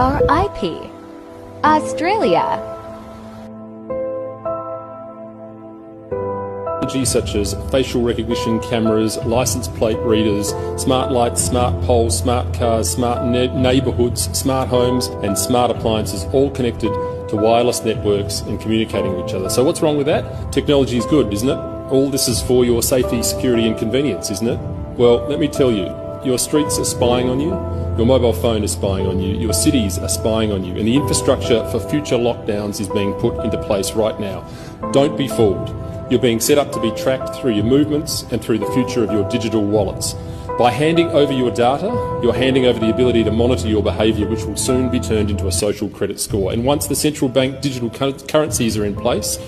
RIP. Australia. Such as facial recognition cameras, license plate readers, smart lights, smart poles, smart cars, smart neighbourhoods, smart homes and smart appliances, all connected to wireless networks and communicating with each other. So what's wrong with that? Technology is good, isn't it? All this is for your safety, security and convenience, isn't it? Well, let me tell you, your streets are spying on you, your mobile phone is spying on you, your cities are spying on you, and the infrastructure for future lockdowns is being put into place right now. Don't be fooled. You're being set up to be tracked through your movements and through the future of your digital wallets. By handing over your data, you're handing over the ability to monitor your behaviour, which will soon be turned into a social credit score. And once the central bank digital currencies are in place,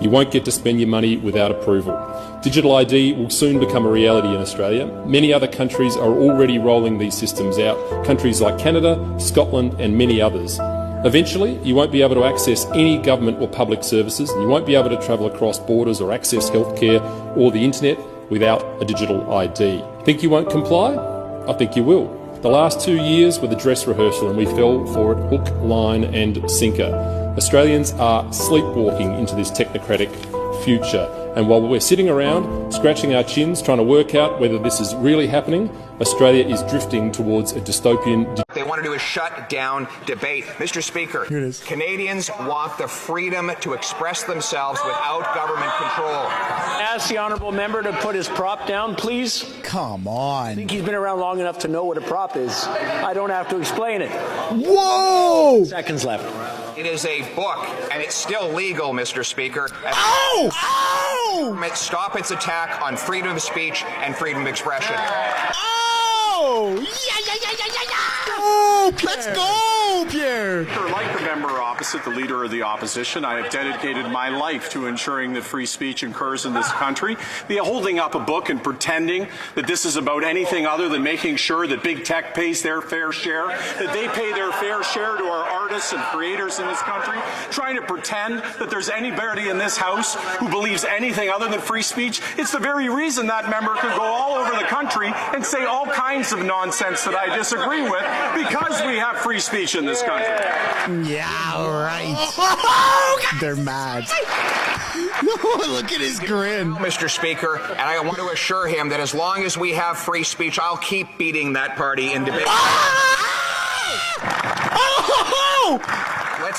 you won't get to spend your money without approval. Digital ID will soon become a reality in Australia. Many other countries are already rolling these systems out, countries like Canada, Scotland and many others. Eventually, you won't be able to access any government or public services, and you won't be able to travel across borders or access healthcare or the internet without a digital ID. Think you won't comply? I think you will. The last 2 years were the dress rehearsal and we fell for it hook, line and sinker. Australians are sleepwalking into this technocratic future, and while we're sitting around scratching our chins trying to work out whether this is really happening, Australia is drifting towards a dystopian. They want to do a shut down debate. Mr. Speaker, Canadians want the freedom to express themselves without government control. Ask the honourable member to put his prop down, please. Come on. I think he's been around long enough to know what a prop is. I don't have to explain it. Whoa! Seconds left. It is a book, and it's still legal, Mr. Speaker. Ow! Ow! Stop its attack on freedom of speech and freedom of expression. Oh! Oh, let's go, Pierre! Like the member opposite, the leader of the opposition, I have dedicated my life to ensuring that free speech occurs in this country. The holding up a book and pretending that this is about anything other than making sure that big tech pays their fair share, that they pay their fair share to our artists and creators in this country, trying to pretend that there's anybody in this House who believes anything other than free speech. It's the very reason that member could go all over the country and say all kinds of nonsense that I disagree with, because we have free speech in this country. Yeah, right. They're mad. Look at his grin. Mr. Speaker, and I want to assure him that as long as we have free speech, I'll keep beating that party in debate.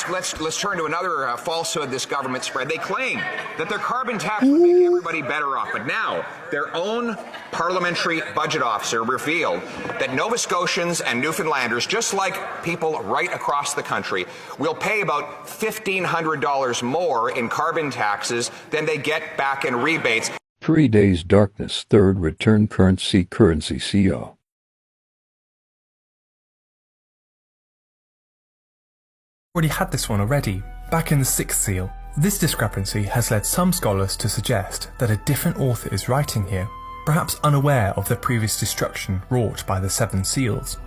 Let's turn to another falsehood this government spread. They claim that their carbon tax would make everybody better off, but now their own parliamentary budget officer revealed that Nova Scotians and Newfoundlanders, just like people right across the country, will pay about $1,500 more in carbon taxes than they get back in rebates. 3 days darkness, third return currency E.S.O. Already had this one already, back in the 6th seal. This discrepancy has led some scholars to suggest that a different author is writing here, perhaps unaware of the previous destruction wrought by the 7 seals.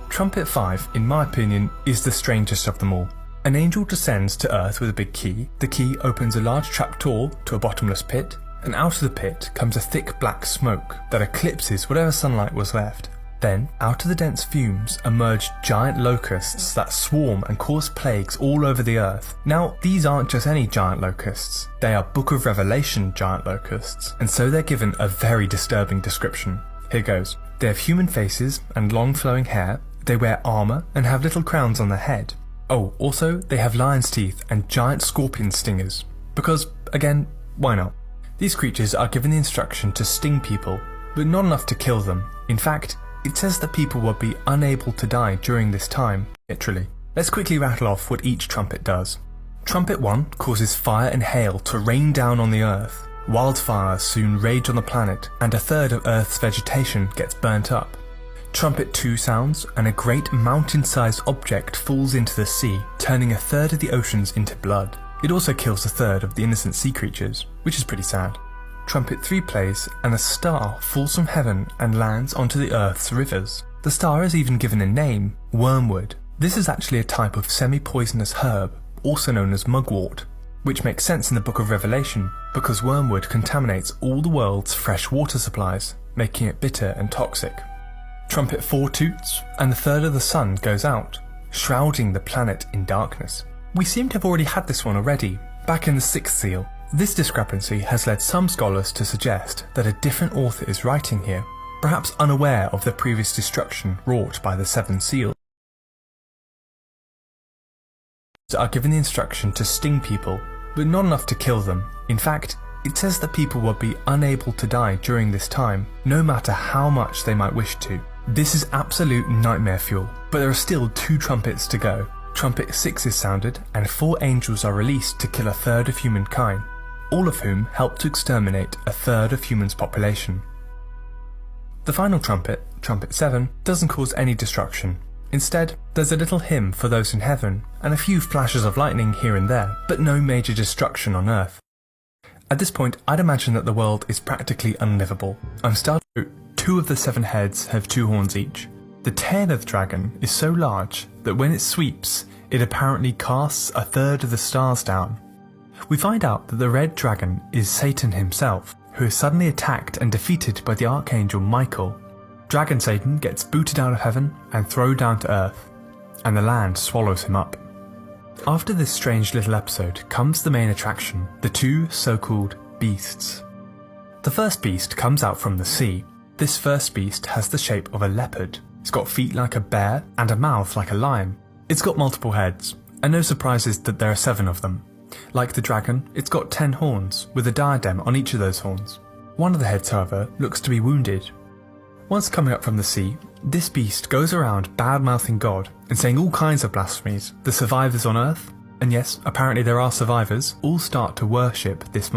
Trumpet 5, in my opinion, is the strangest of them all. An angel descends to earth with a big key, the key opens a large trapdoor to a bottomless pit, and out of the pit comes a thick black smoke that eclipses whatever sunlight was left. Then, out of the dense fumes emerge giant locusts that swarm and cause plagues all over the earth. Now, these aren't just any giant locusts, they are Book of Revelation giant locusts, and so they're given a very disturbing description. Here goes. They have human faces and long flowing hair, they wear armour and have little crowns on their head. Oh, also, they have lion's teeth and giant scorpion stingers. Because, again, why not? These creatures are given the instruction to sting people, but not enough to kill them. In fact, it says that people will be unable to die during this time, literally. Let's quickly rattle off what each trumpet does. Trumpet 1 causes fire and hail to rain down on the earth. Wildfires soon rage on the planet, and a third of Earth's vegetation gets burnt up. Trumpet 2 sounds, and a great mountain-sized object falls into the sea, turning a third of the oceans into blood. It also kills a third of the innocent sea creatures, which is pretty sad. Trumpet 3 plays, and a star falls from heaven and lands onto the Earth's rivers. The star is even given a name, wormwood. This is actually a type of semi-poisonous herb, also known as mugwort, which makes sense in the Book of Revelation, because wormwood contaminates all the world's fresh water supplies, making it bitter and toxic. Trumpet 4 toots, and a third of the sun goes out. shrouding the planet in darkness. We seem to have already had this one already, back in the 6th seal. This discrepancy has led some scholars to suggest that a different author is writing here, perhaps unaware of the previous destruction wrought by the 7 seals. Are given the instruction to sting people, but not enough to kill them. In fact, it says that people will be unable to die during this time, no matter how much they might wish to. This is absolute nightmare fuel, but there are still 2 trumpets to go. Trumpet 6 is sounded, and 4 angels are released to kill a third of humankind, all of whom help to exterminate a third of humans' population. The final trumpet, Trumpet 7, doesn't cause any destruction. Instead, there's a little hymn for those in heaven, and a few flashes of lightning here and there, but no major destruction on Earth. At this point, I'd imagine that the world is practically unlivable. I'm starting to 2 of the 7 heads have 2 horns each. The tail of the dragon is so large that when it sweeps, it apparently casts a third of the stars down. We find out that the red dragon is Satan himself, who is suddenly attacked and defeated by the archangel Michael. Dragon Satan gets booted out of heaven and thrown down to earth, and the land swallows him up. After this strange little episode comes the main attraction, the 2 so-called beasts. The first beast comes out from the sea. This first beast has the shape of a leopard. It's got feet like a bear and a mouth like a lion. It's got multiple heads, and no surprises that there are 7 of them. Like the dragon, it's got 10 horns, with a diadem on each of those horns. One of the heads, however, looks to be wounded. Once coming up from the sea, this beast goes around bad-mouthing God and saying all kinds of blasphemies. The survivors on Earth, and yes, apparently there are survivors, all start to worship this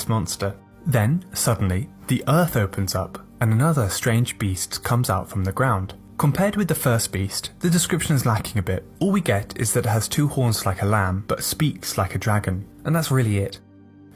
monster. Then, suddenly, the Earth opens up, and another strange beast comes out from the ground. Compared with the first beast, the description is lacking a bit. All we get is that it has 2 horns like a lamb, but speaks like a dragon, and that's really it.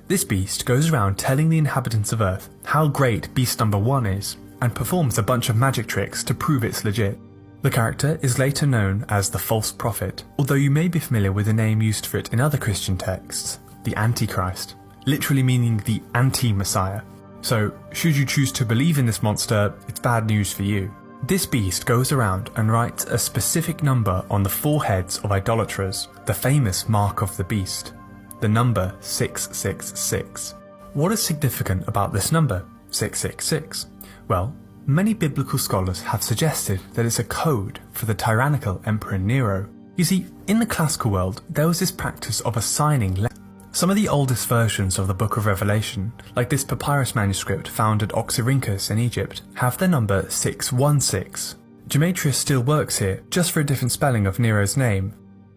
This beast goes around telling the inhabitants of Earth how great beast number 1 is, and performs a bunch of magic tricks to prove it's legit. The character is later known as the False Prophet, although you may be familiar with the name used for it in other Christian texts, the Antichrist, literally meaning the anti-Messiah. So, should you choose to believe in this monster, it's bad news for you. This beast goes around and writes a specific number on the foreheads of idolaters, the famous mark of the beast, the number 666. What is significant about this number, 666? Well, many biblical scholars have suggested that it's a code for the tyrannical Emperor Nero. You see, in the classical world, there was this practice of assigning letters. Some of the oldest versions of the Book of Revelation, like this papyrus manuscript found at Oxyrhynchus in Egypt, have the number 616. Demetrius still works here, just for a different spelling of Nero's name.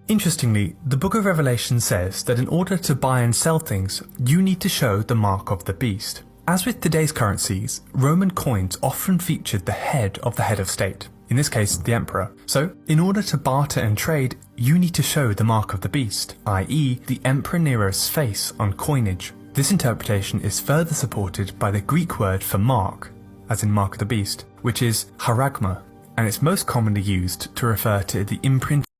Interestingly, the Book of Revelation says that in order to buy and sell things, you need to show the mark of the beast. As with today's currencies, Roman coins often featured the head of state, in this case the emperor. So, in order to barter and trade, you need to show the mark of the beast, i.e. the Emperor Nero's face on coinage. This interpretation is further supported by the Greek word for mark, as in mark of the beast, which is charagma, and it's most commonly used to refer to the imprint